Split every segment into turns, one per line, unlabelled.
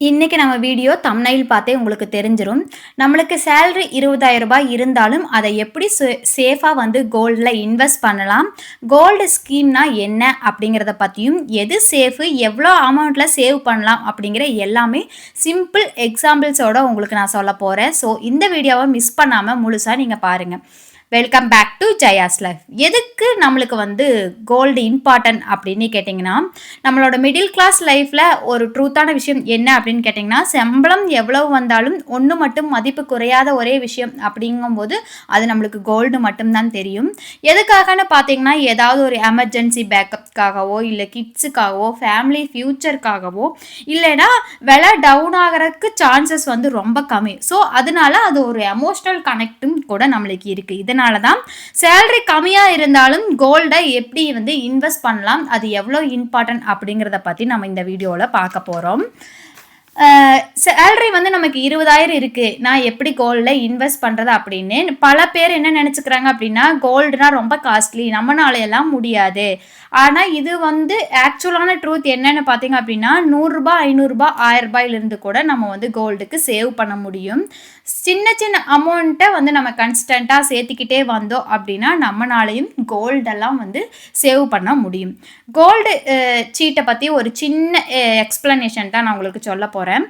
இன்னைக்கு நம்ம video thumbnail பார்த்தே உங்களுக்கு தெரிஞ்சிரும். நம்மளுக்கு சேலரி ரூ. 20,000 இருந்தாலும், அதை எப்படி சேஃபா வந்து கோல்ட்ல இன்வெஸ்ட் பண்ணலாம்? கோல்டு ஸ்கீம்னா என்ன? அப்படிங்கிறத பத்தியும், எது சேஃபு? எவ்வளோ அமௌண்ட்ல சேவ் பண்ணலாம்? அப்படிங்கிற எல்லாமே சிம்பிள் எக்ஸாம்பிள்ஸோட உங்களுக்கு நான் சொல்லப் போறேன். ஸோ இந்த வீடியோவை மிஸ் பண்ணாம முழுசா நீங்க பாருங்க. Welcome back to Jaya's life. எதுக்கு நம்மளுக்கு வந்து கோல்டு இம்பார்ட்டன்ட் அப்படின்னு கேட்டிங்கன்னா, நம்மளோட மிடில் கிளாஸ் லைஃப்பில் ஒரு ட்ரூத்தான விஷயம் என்ன அப்படின்னு கேட்டிங்கன்னா, சம்பளம் எவ்வளவு வந்தாலும் ஒன்று மட்டும் மதிப்பு குறையாத ஒரே விஷயம் அப்படிங்கும்போது அது நம்மளுக்கு கோல்டு மட்டும்தான் தெரியும். எதுக்காகன்னு பார்த்தீங்கன்னா, ஏதாவது ஒரு எமர்ஜென்சி பேக்கப்காகவோ, இல்லை கிட்ஸுக்காகவோ, ஃபேமிலி ஃப்யூச்சருக்காகவோ, இல்லைன்னா விலை டவுன் ஆகிறதுக்கு சான்சஸ் வந்து ரொம்ப கம்மி. ஸோ அதனால அது ஒரு எமோஷ்னல் கனெக்டும் கூட நம்மளுக்கு இருக்குது. இதனால தான் சேலரி கம்மியாக இருந்தாலும் கோல்டை எப்படி வந்து இன்வெஸ்ட் பண்ணலாம், அது எவ்வளோ இம்பார்ட்டன்ட் அப்படிங்கிறத பற்றி நம்ம இந்த வீடியோவில் பார்க்க போகிறோம். சேலரி வந்து நமக்கு 20,000 இருக்கு, நான் எப்படி கோல்டில் இன்வெஸ்ட் பண்ணுறது அப்படின்னு பல பேர் என்ன நினச்சிக்கிறாங்க அப்படின்னா, கோல்டுனா ரொம்ப காஸ்ட்லி, நம்மளால எல்லாம் முடியாது. ஆனால் இது வந்து ஆக்சுவலான ட்ரூத் என்னன்னு பார்த்தீங்க அப்படின்னா, ₹100, ₹500, ₹1000 கூட நம்ம வந்து கோல்டுக்கு சேவ் பண்ண முடியும். சின்ன சின்ன அமௌண்ட்டை வந்து நம்ம கன்ஸ்டண்ட்டாக சேர்த்துக்கிட்டே வந்தோம் அப்படின்னா நம்மளாலையும் கோல்டெல்லாம் வந்து சேவ் பண்ண முடியும். கோல்டு சீட்டை பற்றி ஒரு சின்ன எக்ஸ்பிளனேஷன் தான் நான் உங்களுக்கு சொல்ல போகிறேன்.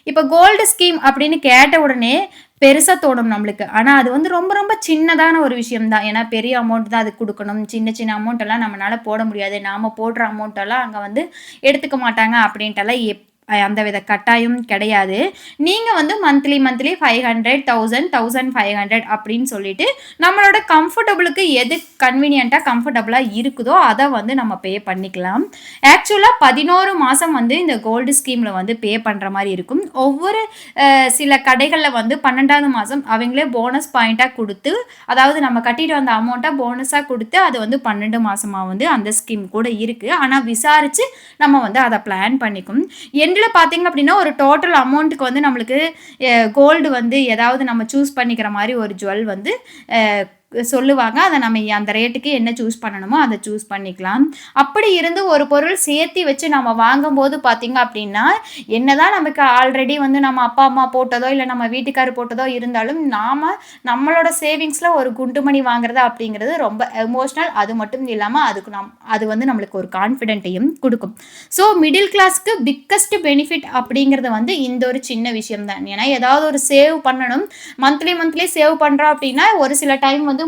இப்போ கோல்டு ஸ்கீம் அப்படின்னு கேட்ட உடனே பெருசாக தோணும் நம்மளுக்கு. ஆனால் அது வந்து ரொம்ப ரொம்ப சின்னதான ஒரு விஷயம் தான். ஏன்னா பெரிய அமௌண்ட் தான் அதுக்கு கொடுக்கணும். சின்ன சின்ன அமௌண்ட்டெல்லாம் நம்மளால போட முடியாது. நாம் போடுற அமௌண்ட்டெல்லாம் அங்கே வந்து எடுத்துக்க மாட்டாங்க அப்படின்ட்டெல்லாம் அந்த வித கட்டாயம் கிடையாது. நீங்கள் வந்து மந்த்லி 500, 1000, 1500 அப்படின்னு சொல்லிட்டு நம்மளோட கம்ஃபர்டபுளுக்கு எது கன்வீனியண்ட்டாக கம்ஃபர்டபுளாக இருக்குதோ அதை வந்து நம்ம பே பண்ணிக்கலாம். ஆக்சுவலாக 11 மாதம் வந்து இந்த கோல்டு ஸ்கீமில் வந்து பே பண்ணுற மாதிரி இருக்கும். ஒவ்வொரு சில கடைகளில் வந்து 12வது மாதம் அவங்களே போனஸ் பாயிண்ட்டாக கொடுத்து, அதாவது நம்ம கட்டிட்டு வந்த அமௌண்ட்டை போனஸாக கொடுத்து அது வந்து 12 மாதமாக வந்து அந்த ஸ்கீம் கூட இருக்குது. ஆனால் விசாரித்து நம்ம வந்து அதை பிளான் பண்ணிக்கும். எண்டில் பார்த்தீங்க அப்படின்னா ஒரு டோட்டல் அமௌண்ட்டுக்கு வந்து நம்மளுக்கு கோல்டு வந்து ஏதாவது நம்ம சூஸ் பண்ணிக்கிற மாதிரி ஒரு ஜுவல் வந்து சொல்லுவாங்க. அதை நம்ம அந்த ரேட்டுக்கு என்ன சூஸ் பண்ணணுமோ அதை சூஸ் பண்ணிக்கலாம். அப்படி இருந்து ஒரு பொருள் சேர்த்து வச்சு நம்ம வாங்கும்போது பார்த்தீங்க அப்படின்னா, என்னதான் நமக்கு ஆல்ரெடி வந்து நம்ம அப்பா அம்மா போட்டதோ இல்லை நம்ம வீட்டுக்காரர் போட்டதோ இருந்தாலும் நம்மளோட சேவிங்ஸில் ஒரு குண்டுமணி வாங்குறது அப்படிங்கிறது ரொம்ப எமோஷ்னல். அது மட்டும் இல்லாமல் அது வந்து நம்மளுக்கு ஒரு கான்ஃபிடென்ட்டையும் கொடுக்கும். ஸோ மிடில் கிளாஸ்க்கு பிக்கஸ்ட் பெனிஃபிட் அப்படிங்கிறது வந்து இந்த ஒரு சின்ன விஷயம் தான். ஏன்னா ஏதாவது ஒரு சேவ் பண்ணணும், மந்த்லி சேவ் பண்ணுறோம் அப்படின்னா ஒரு சில டைம் வந்து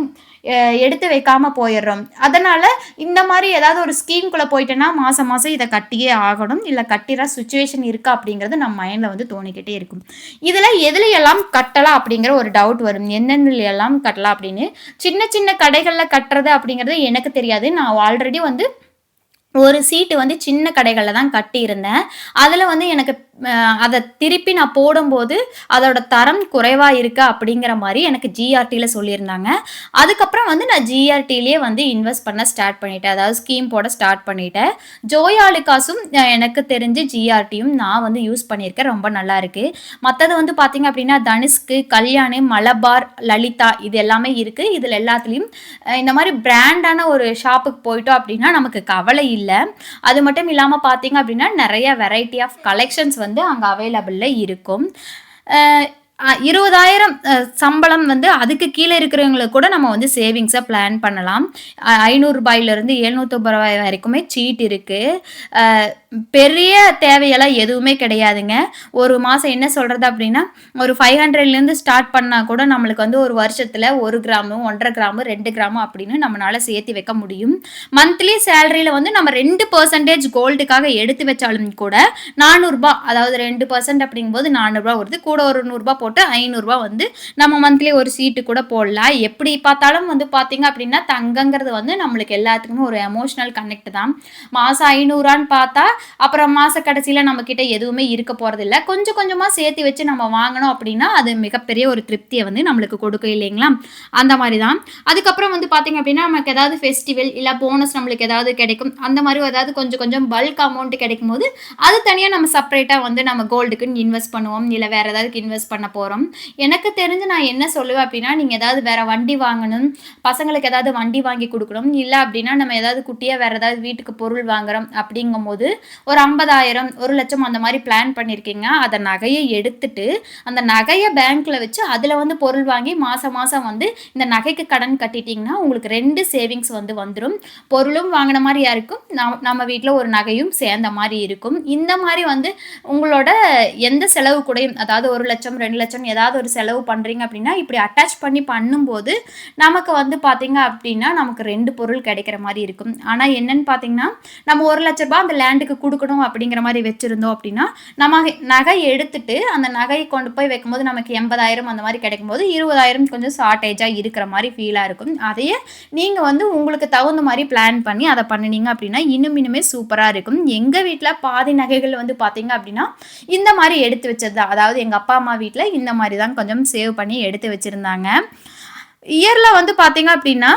எடுத்து வைக்காம போயிடுறோம். அதனால இந்த மாதிரி ஏதாவது ஒரு ஸ்கீம்குள்ளே போயிட்டேன்னா மாதம் இதை கட்டியே ஆகணும், இல்லை கட்டிற சுச்சுவேஷன் இருக்கா அப்படிங்கிறது நம்ம மைண்டில் வந்து தோணிக்கிட்டே இருக்கும். இதில் எதுல எல்லாம் கட்டலாம் அப்படிங்கிற ஒரு டவுட் வரும். என்னென்ன எல்லாம் கட்டலாம் அப்படின்னு. சின்ன சின்ன கடைகளில் கட்டுறது அப்படிங்கிறது எனக்கு தெரியாது. நான் ஆல்ரெடி வந்து ஒரு சீட்டு வந்து சின்ன கடைகளில் தான் கட்டியிருந்தேன். அதில் வந்து எனக்கு அதை திருப்பி நான் போடும்போது அதோட தரம் குறைவாக இருக்குது அப்படிங்கிற மாதிரி எனக்கு ஜிஆர்டியில் சொல்லியிருந்தாங்க. அதுக்கப்புறம் வந்து நான் ஜிஆர்டிலேயே வந்து இன்வெஸ்ட் பண்ண ஸ்டார்ட் பண்ணிட்டேன். அதாவது ஸ்கீம் போட ஸ்டார்ட் பண்ணிட்டேன். ஜோயாலுக்காஸும் எனக்கு தெரிஞ்சு ஜிஆர்டியும் நான் வந்து யூஸ் பண்ணியிருக்கேன். ரொம்ப நல்லா இருக்குது. மற்றது வந்து பார்த்திங்க அப்படின்னா தனுஷ்க்கு, கல்யாணி, மலபார், லலிதா இது எல்லாமே இருக்குது. இதில் எல்லாத்துலேயும் இந்த மாதிரி பிராண்டான ஒரு ஷாப்புக்கு போயிட்டோம் அப்படின்னா நமக்கு கவலை இல்லை. அது மட்டும் இல்லாமல் பார்த்தீங்க அப்படின்னா நிறைய வெரைட்டி ஆஃப் கலெக்ஷன்ஸ் வந்து அங்கே அவைலபிளில் இருக்கும். 20,000 சம்பளம் வந்து அதுக்கு கீழே இருக்கிறவங்களுக்கு கூட நம்ம வந்து சேவிங்ஸை பிளான் பண்ணலாம். ₹500 ₹750 வரைக்குமே சீட் இருக்குது. பெரிய தேவையெல்லாம் எதுவுமே கிடையாதுங்க. ஒரு மாதம் என்ன சொல்கிறது அப்படின்னா, ஒரு 500லேருந்து ஸ்டார்ட் பண்ணால் கூட நம்மளுக்கு வந்து ஒரு வருஷத்தில் 1 கிராமு, 1.5 கிராமு, 2 கிராமு அப்படின்னு நம்மளால் சேர்த்து வைக்க முடியும். மந்த்லி சேலரியில் வந்து நம்ம 2% கோல்டுக்காக எடுத்து வச்சாலும் கூட ₹400, அதாவது 2% அப்படிங்கும்போது ₹400 வருது. கூட ஒரு ₹100 போட்டு ₹500 வந்து நம்ம மந்த்லி ஒரு சீட்டு கூட போடலாம். எப்படி பார்த்தாலும் வந்து பார்த்தீங்க அப்படின்னா தங்கங்கிறது வந்து நம்மளுக்கு எல்லாத்துக்குமே ஒரு எமோஷ்னல் கனெக்ட் தான். மாதம் 500 பார்த்தா அப்புறம் மாத கடைசியில் நம்மக்கிட்ட எதுவுமே இருக்க போகிறதில்ல. கொஞ்சம் கொஞ்சமாக சேர்த்து வச்சு நம்ம வாங்கினோம் அப்படின்னா அது மிகப்பெரிய ஒரு திருப்தியை வந்து நம்மளுக்கு கொடுக்கும் இல்லைங்களா? அந்த மாதிரி தான். அதுக்கப்புறம் வந்து பார்த்திங்க அப்படின்னா நமக்கு ஏதாவது ஃபெஸ்டிவல் இல்லை போனஸ் நம்மளுக்கு ஏதாவது கிடைக்கும். அந்த மாதிரி ஏதாவது கொஞ்சம் கொஞ்சம் பல்க் அமௌண்ட் கிடைக்கும் போது அது தனியாக நம்ம செப்பரேட்டாக வந்து நம்ம கோல்டுக்குன்னு இன்வெஸ்ட் பண்ணுவோம், இல்லை வேறு ஏதாவது இன்வெஸ்ட் பண்ண போறோம். எனக்கு தெரிஞ்சு நான் என்ன சொல்லுவேன் அப்டின்னா, நீங்க ஏதாவது வேற வண்டி வாங்கணும், பசங்களுக்கு ஏதாவது வண்டி வாங்கி குடுக்கணும். இல்ல அப்டின்னா நம்ம ஏதாவது குட்டியா வேற ஏதாவது வீட்டுக்கு பொருள் வாங்குறோம் அப்டிங்கும்போது, ஒரு 50,000 1,00,000 அந்த மாரி பிளான் பண்ணியிருக்கீங்க. அத நகைய எடுத்துட்டு, அந்த நகைய பேங்க்ல வச்சு அதுல வந்து பொருள் வாங்கி மாசம் மாசம் வந்து இந்த நகைக்கு கடன் கட்டிட்டீங்கன்னா, உங்களுக்கு 2 சேவிங்ஸ் வந்து வந்துரும். பொருளும் வாங்குன மாரியா இருக்கும். நம்ம வீட்ல ஒரு நகையும் சேர்ந்த மாரி இருக்கும். இந்த மாரி வந்து உங்களோட எந்த செலவு கூடயும் அதாவது 1,00,000 2,00,000 ஏதாவது ஒரு செலவு பண்றீங்க அப்டின்னா, இப்டி அட்டாச் பண்ணி பண்ணும்போது, நமக்கு வந்து பார்த்தீங்க அப்டின்னா, நமக்கு 2 பொருள் கிடைக்கிற மாரி இருக்கும். ஆனா என்னன்னு பார்த்தீங்கன்னா, நம்ம ரூ. 1,00,000 அந்த லேண்டுக்கு குடுக்கணும் அப்டிங்கிற மாரி வச்சிருந்தோம் அப்டின்னா, நம்ம நகை எடுத்துட்டு அந்த நகைய கொண்டு போய் வைக்கும்போது நமக்கு 80,000 அந்த மாரி கிடைக்கும்போது, 20,000 கொஞ்சம் ஷார்ட்டேஜா இருக்கிற மாரி ஃபீலா இருக்கும். அதையே நீங்க வந்து உங்களுக்கு தகுந்த மாரி பிளான் பண்ணி அத பண்ணுனீங்க அப்டின்னா, இன்னுமே சூப்பரா இருக்கும். எங்க வீட்ல பாதி நகைகள் வந்து பார்த்தீங்க அப்டின்னா, இந்த மாரி எடுத்து வச்சது தான். அதாவது எங்க அப்பா, அம்மா வீட்ல இந்த மாரி தான் கொஞ்சம் சேவ் பண்ணி எடுத்து வச்சிருந்தாங்க. இயர்ல வந்து பார்த்தீங்க அப்டின்னா,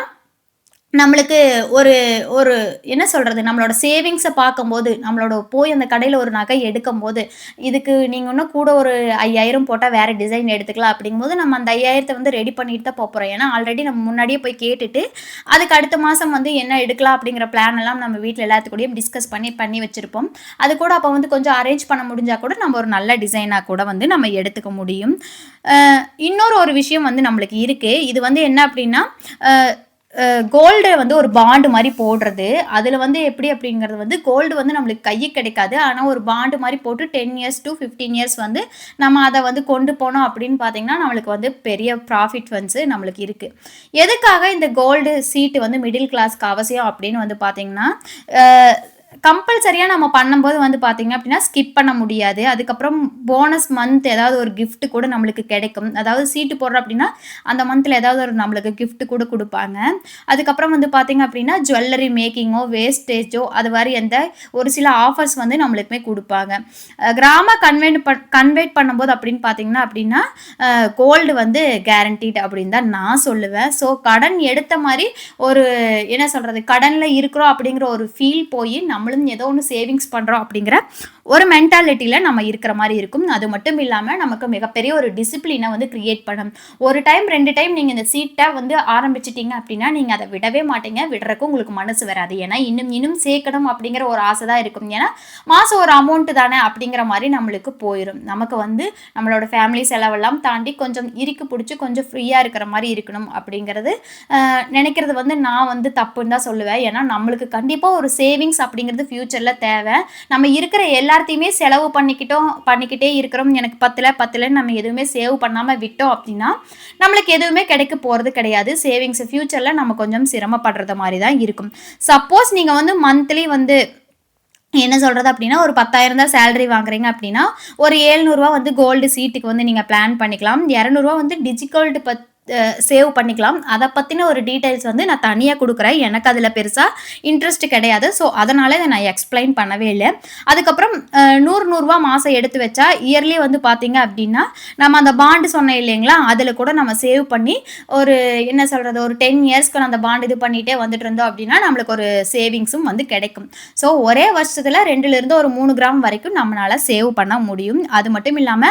நம்மளுக்கு ஒரு ஒரு என்ன சொல்றது? நம்மளோட சேவிங்ஸ பார்க்கும்போது, நம்மளோட போய் அந்த கடையில ஒரு நகை எடுக்கும்போது, இதுக்கு நீங்க இன்னும் கூட ஒரு 5,000 போட்டா வேற டிசைன் எடுத்துக்கலாம் அப்படிங்கும்போது, நம்ம அந்த 5,000த்த வந்து ரெடி பண்ணிட்டு தான் போப்போறோம். ஏன்னா, ஆல்ரெடி நம்ம முன்னாடியே போய் கேட்டுட்டு, அதுக்கு அடுத்த மாசம் வந்து என்ன எடுக்கலாம் அப்படிங்கிற பிளான் எல்லாம் நம்ம வீட்ல எல்லாத்து கூடயும் டிஸ்கஸ் பண்ணி பண்ணி வச்சிருப்போம். அது கூட அப்ப வந்து கொஞ்சம் அரேஞ்ச் பண்ண முடிஞ்சா கூட, நம்ம ஒரு நல்ல டிசைனா கூட வந்து நம்ம எடுத்துக்க முடியும். அ இன்னொரு ஒரு விஷயம் வந்து நம்மளுக்கு இருக்கு. இது வந்து என்ன அப்படின்னா, அ கோல்ட வந்து ஒரு பாண்ட் மாரி போடுறது. அதுல வந்து எப்படி அப்படிங்கிறது வந்து கோல்டு வந்து நம்மளுக்கு கைக்கு கிடைக்காது. ஆனா ஒரு பாண்ட் மாரி போட்டு 10 இயர்ஸ் டூ 15 இயர்ஸ் வந்து நம்ம அத வந்து கொண்டு போனோம் அப்படின்னு பார்த்தீங்கன்னா, நம்மளுக்கு வந்து பெரிய ப்ராஃபிட் வந்து நம்மளுக்கு இருக்கு. எதுக்காக இந்த கோல்டு சீட்டு வந்து மிடில் கிளாஸ்க்கு அவசியம் அப்படின்னு வந்து பார்த்தீங்கன்னா, அ கம்பல்சரியா நம்ம பண்ணும்போது வந்து பார்த்தீங்க அப்படின்னா, ஸ்கிப் பண்ண முடியாது. அதுக்கப்புறம் போனஸ் மந்த் ஏதாவது ஒரு கிஃப்ட் கூட நம்மளுக்கு கிடைக்கும். அதாவது சீட்டு போடுறோம் அப்படின்னா, அந்த மந்த்ல ஏதாவது ஒரு நம்மளுக்கு கிஃப்ட் கூட குடுப்பாங்க. அதுக்கப்புறம் வந்து பார்த்தீங்க அப்படின்னா, ஜுவல்லரி மேக்கிங்கோ, வேஸ்டேஜோ அது மாரி எந்த ஒரு சில ஆஃபர்ஸ் வந்து நம்மளுக்குமே குடுப்பாங்க. கிராம கன்வெர்ட் பண்ணும்போது அப்படின்னு பார்த்தீங்கன்னா அப்படின்னா, கோல்டு வந்து கேரண்டீட் அப்படின்னு தான் நான் சொல்லுவேன். ஸோ கடன் எடுத்த மாரி ஒரு என்ன சொல்றது? கடன்ல இருக்கிறோம் அப்படிங்கிற ஒரு ஃபீல் போயி, நம்மளும் ஏதோ ஒண்ணு சேவிங்ஸ் பண்றோம் அப்படிங்கிற ஒரு மென்டாலிட்டில நம்ம இருக்கிற மாரி இருக்கும். அது மட்டும் இல்லாம நமக்கு மிகப்பெரிய ஒரு டிசிப்ளின வந்து கிரியேட் பண்ணும். ஒரு டைம், 2 டைம் நீங்க இந்த சீட்ட வந்து ஆரம்பிச்சுட்டீங்க அப்படின்னா, நீங்க அத விடவே மாட்டீங்க. விடுறக்கு உங்களுக்கு மனசு வராது. ஏன்னா, இன்னும் சேர்க்கணும் அப்படிங்கிற ஒரு ஆசை தான் இருக்கும். ஏன்னா, மாசம் ஒரு அமௌண்ட் தானே அப்படிங்கிற மாரி நம்மளுக்கு போயிரும். நமக்கு வந்து நம்மளோட ஃபேமிலி செலவெல்லாம் தாண்டி கொஞ்சம் இறுக்கி புடிச்சு கொஞ்சம் ஃப்ரீயா இருக்கிற மாரி இருக்கணும் அப்படிங்கிறது நினைக்கிறது வந்து நான் வந்து தப்புன்னு தான் சொல்லுவேன். ஏன்னா, நம்மளுக்கு கண்டிப்பா ஒரு சேவிங்ஸ் அப்படிங்கிறது ஃபியூச்சர்ல தேவை. நம்ம இருக்கிற எல்லாத்தையுமே செலவு பண்ணிக்கிட்டே இருக்கிறோம். எனக்கு பத்தலன்னு நம்ம எதுவுமே சேவ் பண்ணாம விட்டோம் அப்படின்னா, நம்மளுக்கு எதுவுமே கிடைக்க போறது கிடையாது. சேவிங்ஸ் ஃபியூச்சர்ல நம்ம கொஞ்சம் சிரமப்படுறது மாரி தான் இருக்கும். சப்போஸ் நீங்க வந்து மந்த்லி வந்து என்ன சொல்றது அப்படின்னா, ஒரு 10,000 தான் சேலரி வாங்குறீங்க அப்படின்னா, ஒரு ரூ. 700 வந்து கோல்டு சீட்டுக்கு வந்து நீங்க பிளான் பண்ணிக்கலாம். ரூ. 200 வந்து டிஜிகோல்டு சேவ் பண்ணிக்கலாம். அத பத்தின ஒரு டீட்டெயில்ஸ் வந்து நான் தனியா குடுக்குறேன். எனக்கு அதுல பெருசா இன்ட்ரெஸ்ட் கிடையாது. ஸோ, அதனால இத நான் எக்ஸ்ப்ளைன் பண்ணவே இல்ல. அதுக்கப்புறம் ரூ. 100 மாசம் எடுத்து வச்சா, இயர்லி வந்து பார்த்தீங்க அப்படின்னா, நம்ம அந்த பாண்ட் சொன்னேன் இல்லைங்களா? அதுல கூட நம்ம சேவ் பண்ணி ஒரு என்ன சொல்றது? ஒரு 10 இயர்ஸ்க்கு அந்த பாண்ட் இது பண்ணிட்டே வந்துட்டு இருந்தோம் அப்படின்னா, நம்மளுக்கு ஒரு சேவிங்ஸும் வந்து கிடைக்கும். ஸோ, ஒரே வருஷத்துல 2லிருந்து ஒரு 3 கிராம் வரைக்கும் நம்மளால சேவ் பண்ண முடியும். அது மட்டும் இல்லாம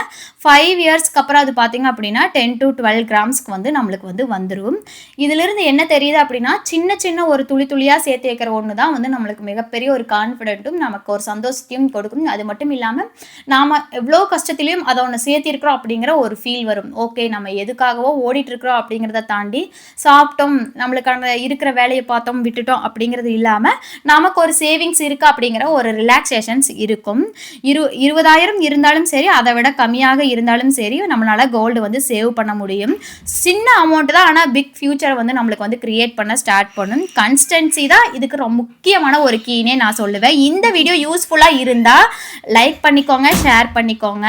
5 இயர்ஸ்க்கு அப்புறம் அது பார்த்தீங்க அப்படின்னா, 10 to 12 கிராம்ஸ்க்கு வந்து நம்மளுக்கு வந்து வந்துரும். இதிலிருந்து என்ன தெரியுது அப்படின்னா, சின்ன ஒரு துளி துளியா சேர்த்து வைக்கிற ஒண்ணு தான் வந்து நம்மளுக்கு மிகப்பெரிய ஒரு கான்ஃபிடென்ட்டும், நமக்கு ஒரு சந்தோஷத்தையும் கொடுக்கும். அது மட்டும் இல்லாம, நாம எவ்ளோ கஷ்டத்திலயும் அத ஒண்ணு சேர்த்திருக்கிறோம் அப்படிங்கிற ஒரு ஃபீல் வரும். ஓகே, நம்ம எதுக்காகவோ ஓடிட்டு இருக்கிறோம் அப்படிங்கிறத தாண்டி, சாப்பிட்டோம், நம்மளுக்கான இருக்கிற வேலைய பார்த்தோம், விட்டுட்டோம் அப்படிங்கிறது இல்லாம, நமக்கு ஒரு சேவிங்ஸ் இருக்கு அப்படிங்கிற ஒரு ரிலாக்சேஷன்ஸ் இருக்கும். 20,000 இருந்தாலும் சரி, அத விட கம்மியாக இருந்தாலும் சரி, நம்மளால கோல்டு வந்து சேவ் பண்ண முடியும். சின்ன அமௌண்ட் தான், ஆனா பிக் ஃபியூச்சர் வந்து நம்மளுக்கு வந்து கிரியேட் பண்ண ஸ்டார்ட் பண்ணும். கன்சிஸ்டன்சி தான் இதுக்கு ரொம்ப முக்கியமான ஒரு கீனே நான் சொல்லுவேன். இந்த வீடியோ யூஸ்ஃபுல்லா இருந்தா லைக் பண்ணிக்கோங்க, ஷேர் பண்ணிக்கோங்க.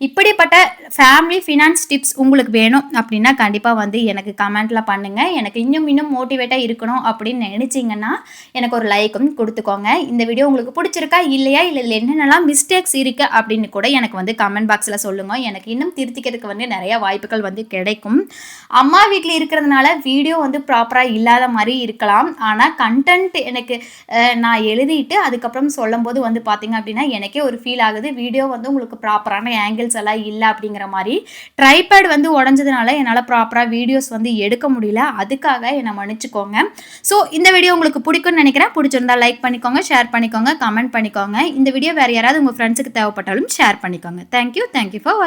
இப்படிப்பட்ட ஃபேமிலி ஃபினான்ஸ் டிப்ஸ் உங்களுக்கு வேணும் அப்படின்னா கண்டிப்பா வந்து எனக்கு கமெண்ட்ல பண்ணுங்க. எனக்கு இன்னும் மோட்டிவேட்டா இருக்கணும் அப்படின்னு நினைச்சீங்கன்னா எனக்கு ஒரு லைக்கும் கொடுத்துக்கோங்க. இந்த வீடியோ உங்களுக்கு பிடிச்சிருக்கா இல்லையா, இல்ல இதுல என்னென்னலாம் மிஸ்டேக்ஸ் இருக்கு அப்படின்னு கூட எனக்கு வந்து கமெண்ட் பாக்ஸ்ல சொல்லுங்க. எனக்கு இன்னும் திருத்திக்கிறதுக்கு வந்து நிறைய வாய்ப்புகள் வந்து கிடைக்கும். அம்மா வீட்ல இருக்கிறதுனால வீடியோ வந்து ப்ராப்பராக இல்லாத மாதிரி இருக்கலாம். ஆனால் கண்டென்ட் எனக்கு நான் எழுதிட்டு அதுக்கப்புறம் சொல்லும்போது வந்து பார்த்தீங்க அப்படின்னா எனக்கே ஒரு ஃபீல் ஆகுது வீடியோ வந்து உங்களுக்கு ப்ராப்பரான ஆங்கிள்ஸ் எல்லாம் இல்லை அப்படிங்கிற மாதிரி. ட்ரைபேட் வந்து உடஞ்சதுனால என்னால் ப்ராப்பராக வீடியோஸ் வந்து எடுக்க முடியல. அதுக்காக என்னை மன்னிச்சுக்கோங்க. ஸோ இந்த வீடியோ உங்களுக்கு பிடிக்கும்னு நினைக்கிறேன். பிடிச்சிருந்தா லைக் பண்ணிக்கோங்க, ஷேர் பண்ணிக்கோங்க, கமெண்ட் பண்ணிக்கோங்க. இந்த வீடியோ வேறு யாராவது உங்கள் ஃப்ரெண்ட்ஸுக்கு தேவைப்பட்டாலும் ஷேர் பண்ணிக்கோங்க. தேங்க்யூ ஃபார் வாட்சிங்.